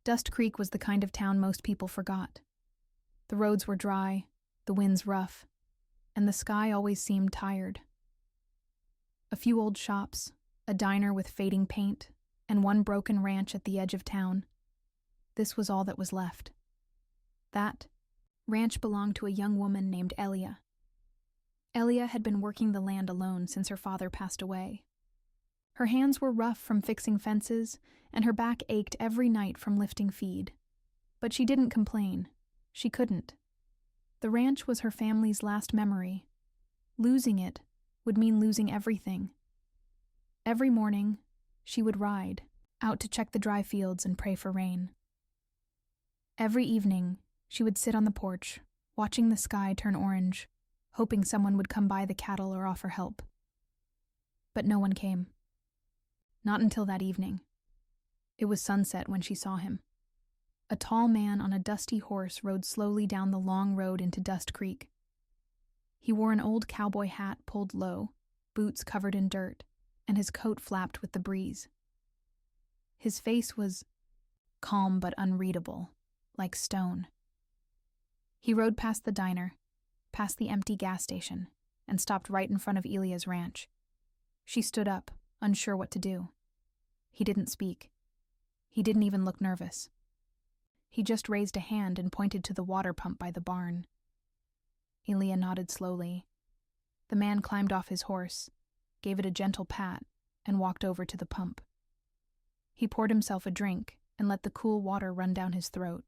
Dust Creek was the kind of town most people forgot. The roads were dry, the winds rough, and the sky always seemed tired. A few old shops, a diner with fading paint, and one broken ranch at the edge of town. This was all that was left. That ranch belonged to a young woman named Elia. Elia had been working the land alone since her father passed away. Her hands were rough from fixing fences, and her back ached every night from lifting feed. But she didn't complain. She couldn't. The ranch was her family's last memory. Losing it would mean losing everything. Every morning, she would ride out to check the dry fields and pray for rain. Every evening, she would sit on the porch, watching the sky turn orange, hoping someone would come by the cattle or offer help. But no one came. Not until that evening. It was sunset when she saw him. A tall man on a dusty horse rode slowly down the long road into Dust Creek. He wore an old cowboy hat pulled low, boots covered in dirt, and his coat flapped with the breeze. His face was calm but unreadable, like stone. He rode past the diner, past the empty gas station, and stopped right in front of Elia's ranch. She stood up, unsure what to do. He didn't speak. He didn't even look nervous. He just raised a hand and pointed to the water pump by the barn. Elia nodded slowly. The man climbed off his horse, gave it a gentle pat, and walked over to the pump. He poured himself a drink and let the cool water run down his throat.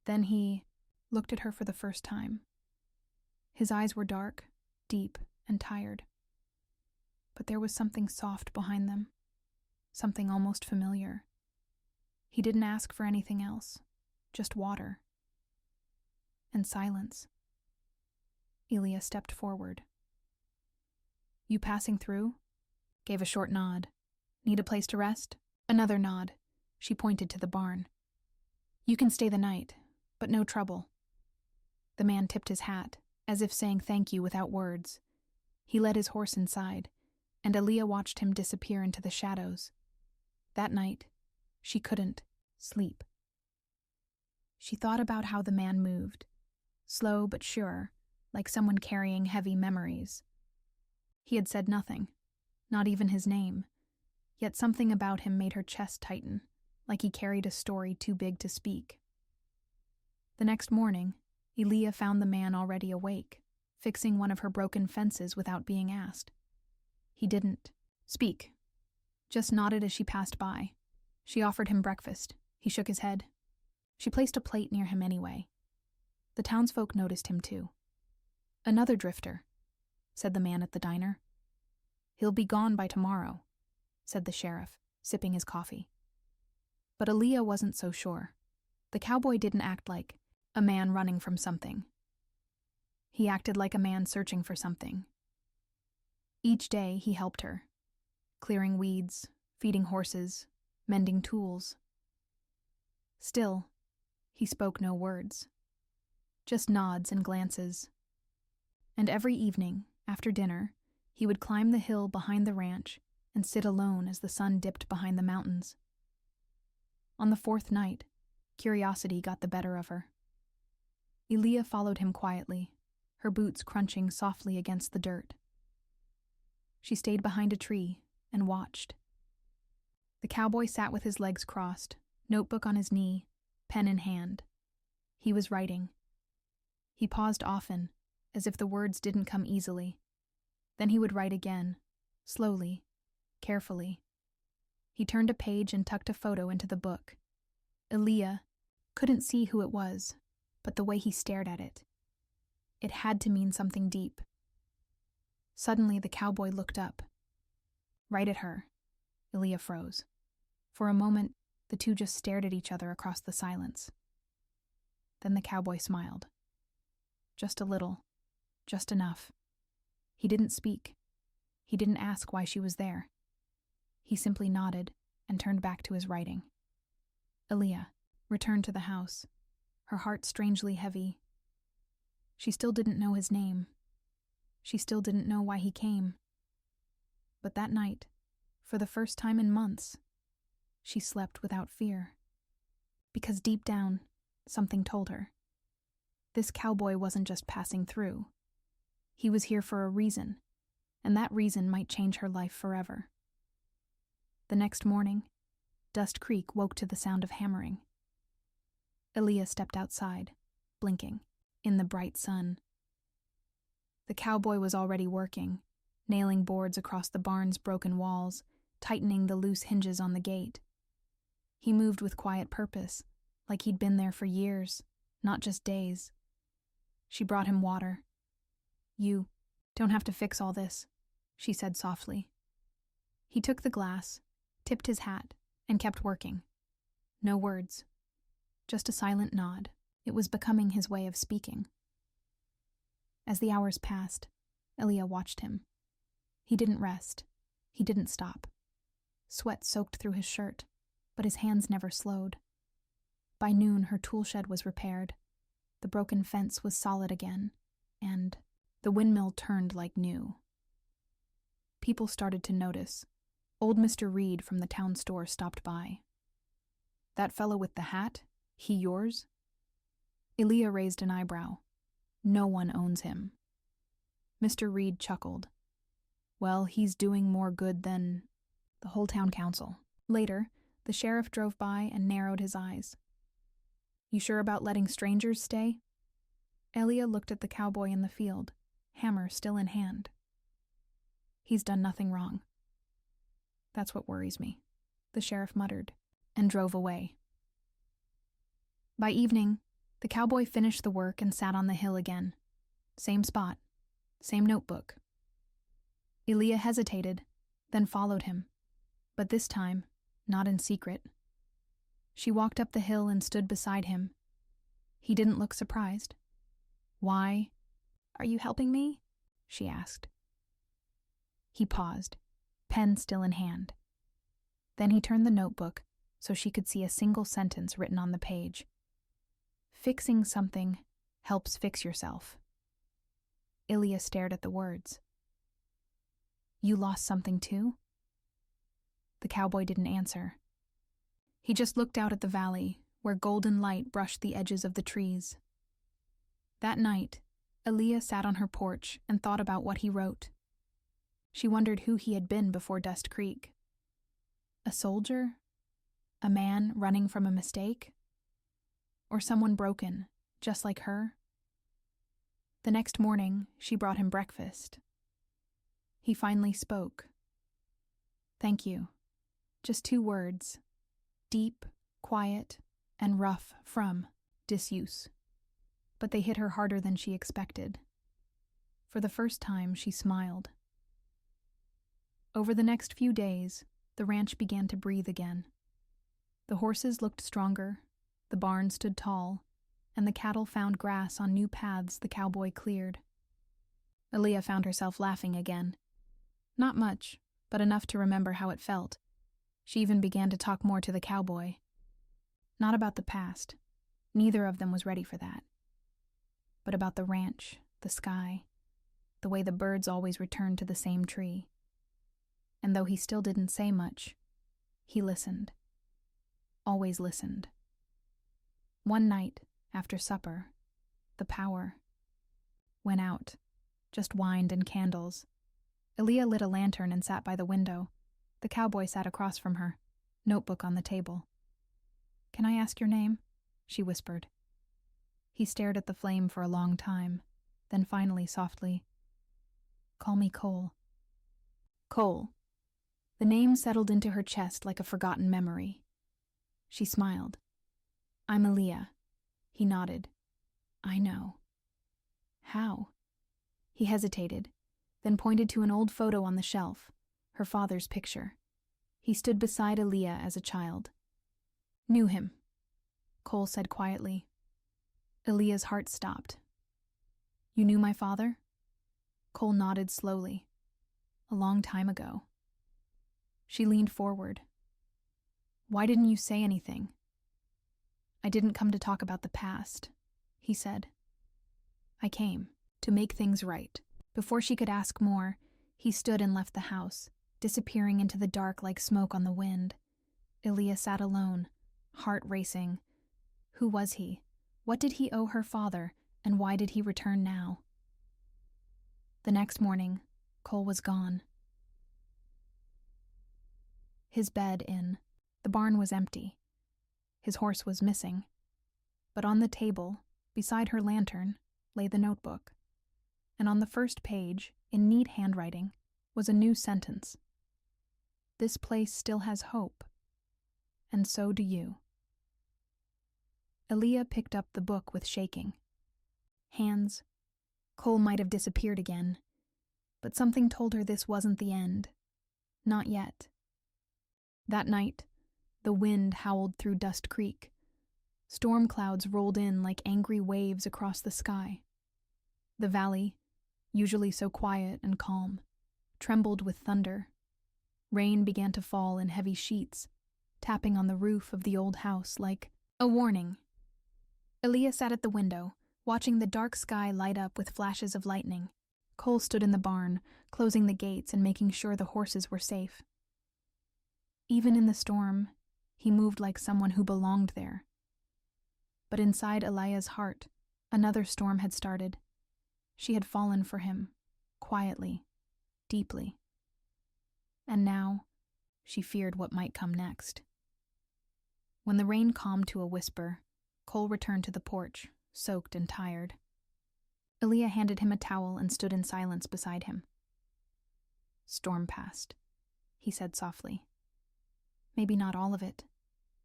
Then he looked at her for the first time. His eyes were dark, deep, and tired. But there was something soft behind them, something almost familiar. He didn't ask for anything else, just water. And silence. Elia stepped forward. "You passing through?" Gave a short nod. "Need a place to rest?" Another nod. She pointed to the barn. "You can stay the night, but no trouble." The man tipped his hat, as if saying thank you without words. He led his horse inside, and Elia watched him disappear into the shadows. That night, she couldn't sleep. She thought about how the man moved, slow but sure, like someone carrying heavy memories. He had said nothing, not even his name, yet something about him made her chest tighten, like he carried a story too big to speak. The next morning, Elia found the man already awake, fixing one of her broken fences without being asked. He didn't speak, just nodded as she passed by. She offered him breakfast. He shook his head. She placed a plate near him anyway. The townsfolk noticed him too. "Another drifter," said the man at the diner. "He'll be gone by tomorrow," said the sheriff, sipping his coffee. But Elia wasn't so sure. The cowboy didn't act like a man running from something. He acted like a man searching for something. Each day he helped her, clearing weeds, feeding horses, mending tools. Still, he spoke no words, just nods and glances. And every evening, after dinner, he would climb the hill behind the ranch and sit alone as the sun dipped behind the mountains. On the fourth night, curiosity got the better of her. Elia followed him quietly, her boots crunching softly against the dirt. She stayed behind a tree and watched. The cowboy sat with his legs crossed, notebook on his knee, pen in hand. He was writing. He paused often, as if the words didn't come easily. Then he would write again, slowly, carefully. He turned a page and tucked a photo into the book. Elia couldn't see who it was, but the way he stared at it. It had to mean something deep. Suddenly, the cowboy looked up. Right at her. Elia froze. For a moment, the two just stared at each other across the silence. Then the cowboy smiled. Just a little. Just enough. He didn't speak. He didn't ask why she was there. He simply nodded and turned back to his writing. Elia returned to the house, her heart strangely heavy. She still didn't know his name. She still didn't know why he came. But that night, for the first time in months, she slept without fear. because deep down, something told her. This cowboy wasn't just passing through. He was here for a reason, and that reason might change her life forever. The next morning, Dust Creek woke to the sound of hammering. Aaliyah stepped outside, blinking, in the bright sun. The cowboy was already working, nailing boards across the barn's broken walls, tightening the loose hinges on the gate. He moved with quiet purpose, like he'd been there for years, not just days. She brought him water. "You don't have to fix all this," she said softly. He took the glass, tipped his hat, and kept working. No words, just a silent nod. It was becoming his way of speaking. As the hours passed, Aaliyah watched him. He didn't rest. He didn't stop. Sweat soaked through his shirt, but his hands never slowed. By noon, her tool shed was repaired. The broken fence was solid again, and the windmill turned like new. People started to notice. Old Mr. Reed from the town store stopped by. "That fellow with the hat? He yours?" Aaliyah raised an eyebrow. "No one owns him." Mr. Reed chuckled. "Well, he's doing more good than the whole town council." Later, the sheriff drove by and narrowed his eyes. "You sure about letting strangers stay?" Aaliyah looked at the cowboy in the field, hammer still in hand. "He's done nothing wrong." "That's what worries me," the sheriff muttered, and drove away. By evening, the cowboy finished the work and sat on the hill again. Same spot, same notebook. Aaliyah hesitated, then followed him, but this time, not in secret. She walked up the hill and stood beside him. He didn't look surprised. "Why? Are you helping me?" she asked. He paused, pen still in hand. Then he turned the notebook so she could see a single sentence written on the page. "Fixing something helps fix yourself." Aaliyah stared at the words. "You lost something too?" The cowboy didn't answer. He just looked out at the valley, where golden light brushed the edges of the trees. That night, Aaliyah sat on her porch and thought about what he wrote. She wondered who he had been before Dust Creek. A soldier? A man running from a mistake? Or someone broken, just like her? The next morning, she brought him breakfast. He finally spoke. "Thank you." Just 2 words. Deep, quiet, and rough from disuse. But they hit her harder than she expected. For the first time, she smiled. Over the next few days, the ranch began to breathe again. The horses looked stronger, the barn stood tall, and the cattle found grass on new paths the cowboy cleared. Aaliyah found herself laughing again. Not much, but enough to remember how it felt. She even began to talk more to the cowboy. Not about the past. Neither of them was ready for that. But about the ranch, the sky, the way the birds always returned to the same tree. And though he still didn't say much, he listened. Always listened. One night, after supper, the power went out. Just wind and candles. Aaliyah lit a lantern and sat by the window. The cowboy sat across from her, notebook on the table. "Can I ask your name?" she whispered. He stared at the flame for a long time, then finally softly, "Call me Cole." Cole. The name settled into her chest like a forgotten memory. She smiled. "I'm Aaliyah." He nodded. "I know." "How?" He hesitated, then pointed to an old photo on the shelf, her father's picture. He stood beside Aaliyah as a child. "Knew him," Cole said quietly. Aaliyah's heart stopped. "You knew my father?" Cole nodded slowly. "A long time ago." She leaned forward. "Why didn't you say anything?" "I didn't come to talk about the past," he said. "I came to make things right." Before she could ask more, he stood and left the house, disappearing into the dark like smoke on the wind. Aaliyah sat alone, heart racing, Who was he? What did he owe her father, and why did he return now? The next morning, Cole was gone. His bed in. The barn was empty. His horse was missing. But on the table, beside her lantern, lay the notebook. And on the first page, in neat handwriting, was a new sentence. This place still has hope. And so do you. Aaliyah picked up the book with shaking hands. Cole might have disappeared again, but something told her this wasn't the end. Not yet. That night, the wind howled through Dust Creek. Storm clouds rolled in like angry waves across the sky. The valley, usually so quiet and calm, trembled with thunder. Rain began to fall in heavy sheets, tapping on the roof of the old house like a warning. Aaliyah sat at the window, watching the dark sky light up with flashes of lightning. Cole stood in the barn, closing the gates and making sure the horses were safe. Even in the storm, he moved like someone who belonged there. But inside Aaliyah's heart, another storm had started. She had fallen for him, quietly, deeply. And now, she feared what might come next. When the rain calmed to a whisper, Cole returned to the porch, soaked and tired. Aaliyah handed him a towel and stood in silence beside him. "Storm passed," he said softly. "Maybe not all of it,"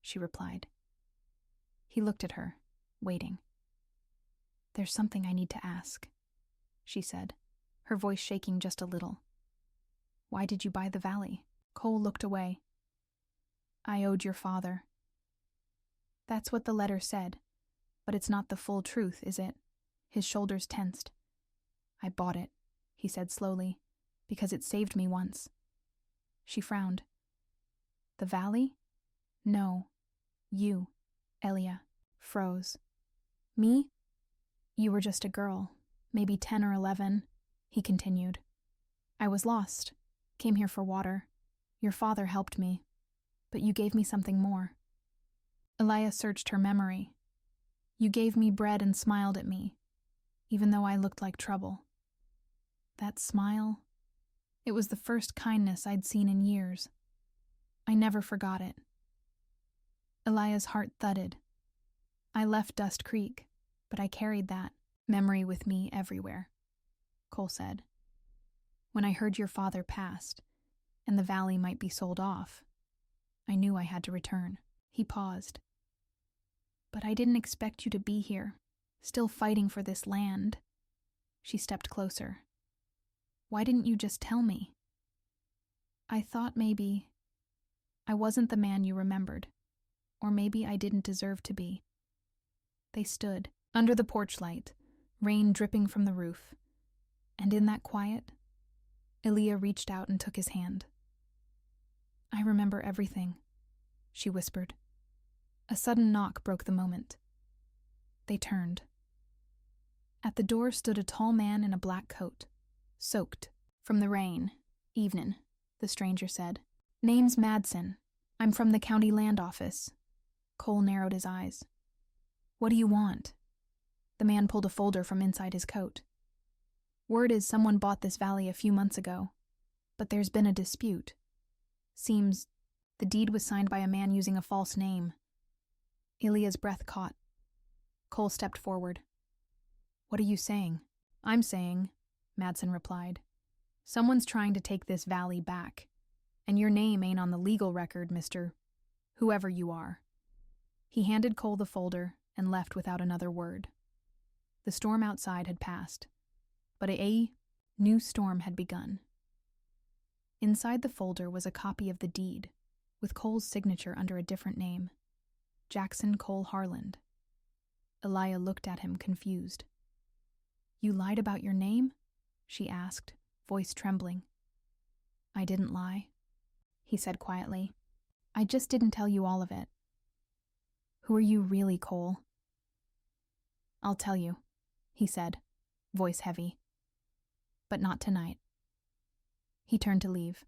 she replied. He looked at her, waiting. "There's something I need to ask," she said, her voice shaking just a little. "Why did you buy the valley?" Cole looked away. "I owed your father." "That's what the letter said, but it's not the full truth, is it?" His shoulders tensed. "I bought it," he said slowly, "because it saved me once." She frowned. "The valley?" "No. You, Elia." Froze. "Me?" "You were just a girl, maybe 10 or 11, he continued. "I was lost, came here for water. Your father helped me, but you gave me something more." Elia searched her memory. "You gave me bread and smiled at me, even though I looked like trouble." That smile, it was the first kindness I'd seen in years. I never forgot it. Elia's heart thudded. I left Dust Creek, but I carried that memory with me everywhere, Cole said. When I heard your father passed, and the valley might be sold off, I knew I had to return. He paused. "But I didn't expect you to be here, still fighting for this land." She stepped closer. "Why didn't you just tell me?" "I thought maybe I wasn't the man you remembered, or maybe I didn't deserve to be." They stood, under the porch light, rain dripping from the roof. And in that quiet, Aaliyah reached out and took his hand. "I remember everything," she whispered. A sudden knock broke the moment. They turned. At the door stood a tall man in a black coat, soaked from the rain. "Evenin'," the stranger said. "Name's Madsen. I'm from the county land office." Cole narrowed his eyes. "What do you want?" The man pulled a folder from inside his coat. "Word is someone bought this valley a few months ago, but there's been a dispute. Seems the deed was signed by a man using a false name." Ilya's breath caught. Cole stepped forward. "What are you saying?" "I'm saying," Madsen replied, "someone's trying to take this valley back, and your name ain't on the legal record, Mr. Whoever you are." He handed Cole the folder and left without another word. The storm outside had passed, but a new storm had begun. Inside the folder was a copy of the deed, with Cole's signature under a different name. Jackson Cole Harland. Aaliyah looked at him, confused. "You lied about your name?" she asked, voice trembling. "I didn't lie," he said quietly. "I just didn't tell you all of it." "Who are you really, Cole?" "I'll tell you," he said, voice heavy. "But not tonight." He turned to leave.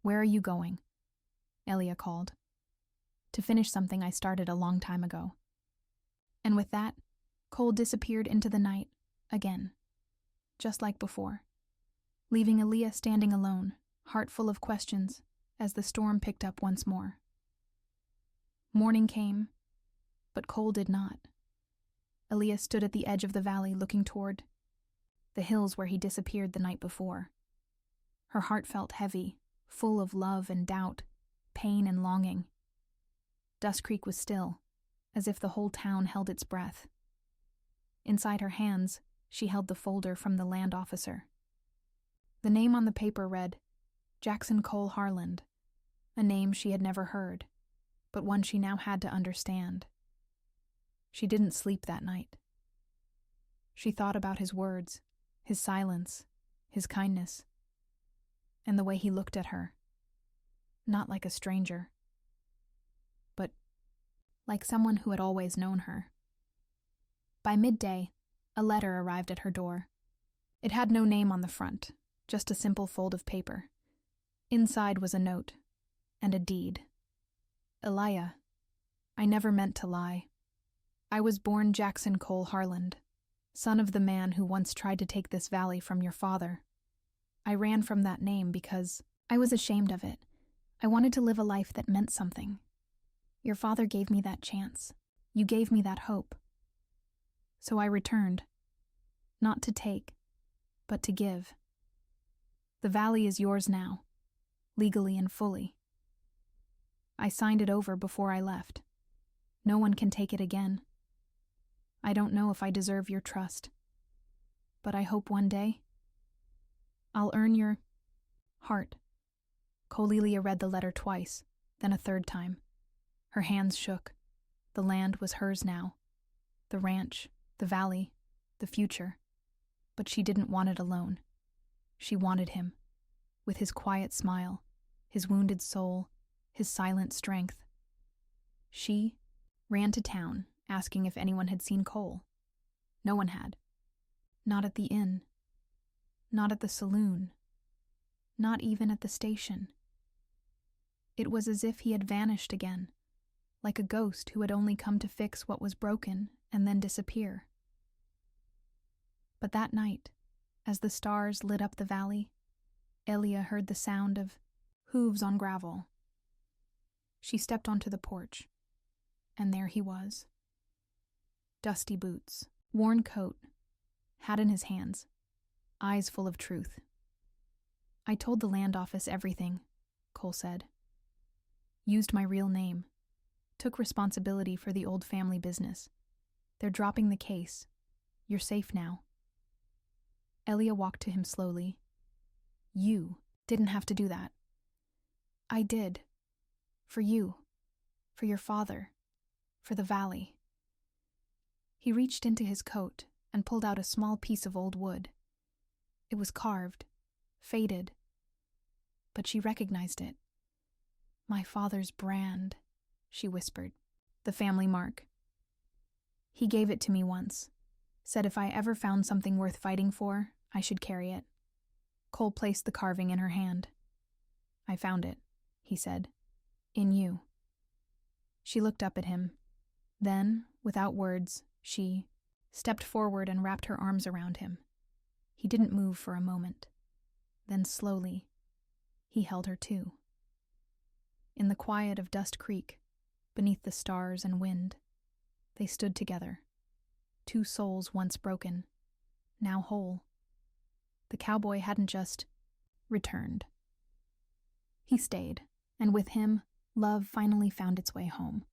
"Where are you going?" Elia called. "To finish something I started a long time ago. And with that, Cole disappeared into the night, again, just like before, leaving Aaliyah standing alone, heart full of questions, as the storm picked up once more. Morning came, but Cole did not. Aaliyah stood at the edge of the valley looking toward the hills where he disappeared the night before. Her heart felt heavy, full of love and doubt, pain and longing. Dust Creek was still, as if the whole town held its breath. Inside her hands, she held the folder from the land officer. The name on the paper read, Jackson Cole Harland, a name she had never heard, but one she now had to understand. She didn't sleep that night. She thought about his words, his silence, his kindness, and the way he looked at her. Not like a stranger, but like someone who had always known her. By midday, a letter arrived at her door. It had no name on the front, just a simple fold of paper. Inside was a note, and a deed. Aaliyah, I never meant to lie. I was born Jackson Cole Harland, son of the man who once tried to take this valley from your father. I ran from that name because I was ashamed of it. I wanted to live a life that meant something. Your father gave me that chance. You gave me that hope. So I returned, not to take, but to give. The valley is yours now, legally and fully. I signed it over before I left. No one can take it again. I don't know if I deserve your trust, but I hope one day I'll earn your heart. Colelia read the letter twice, then a third time. Her hands shook. The land was hers now. The ranch, the valley, the future. But she didn't want it alone. She wanted him, with his quiet smile, his wounded soul, his silent strength. She ran to town, asking if anyone had seen Cole. No one had. Not at the inn. Not at the saloon. Not even at the station. It was as if he had vanished again, like a ghost who had only come to fix what was broken and then disappear. But that night, as the stars lit up the valley, Elia heard the sound of hooves on gravel. She stepped onto the porch, and there he was. Dusty boots, worn coat, hat in his hands, eyes full of truth. I told the land office everything, Cole said. Used my real name. Took responsibility for the old family business. They're dropping the case. You're safe now. Elia walked to him slowly. You didn't have to do that. I did. For you. For your father. For the valley. He reached into his coat and pulled out a small piece of old wood. It was carved, faded, but she recognized it. My father's brand, she whispered. The family mark. He gave it to me once. Said if I ever found something worth fighting for, I should carry it. Cole placed the carving in her hand. I found it, he said. In you. She looked up at him. Then, without words, she stepped forward and wrapped her arms around him. He didn't move for a moment. Then slowly, he held her too. In the quiet of Dust Creek, beneath the stars and wind, they stood together. Two souls once broken, now whole. The cowboy hadn't just returned. He stayed, and with him, love finally found its way home.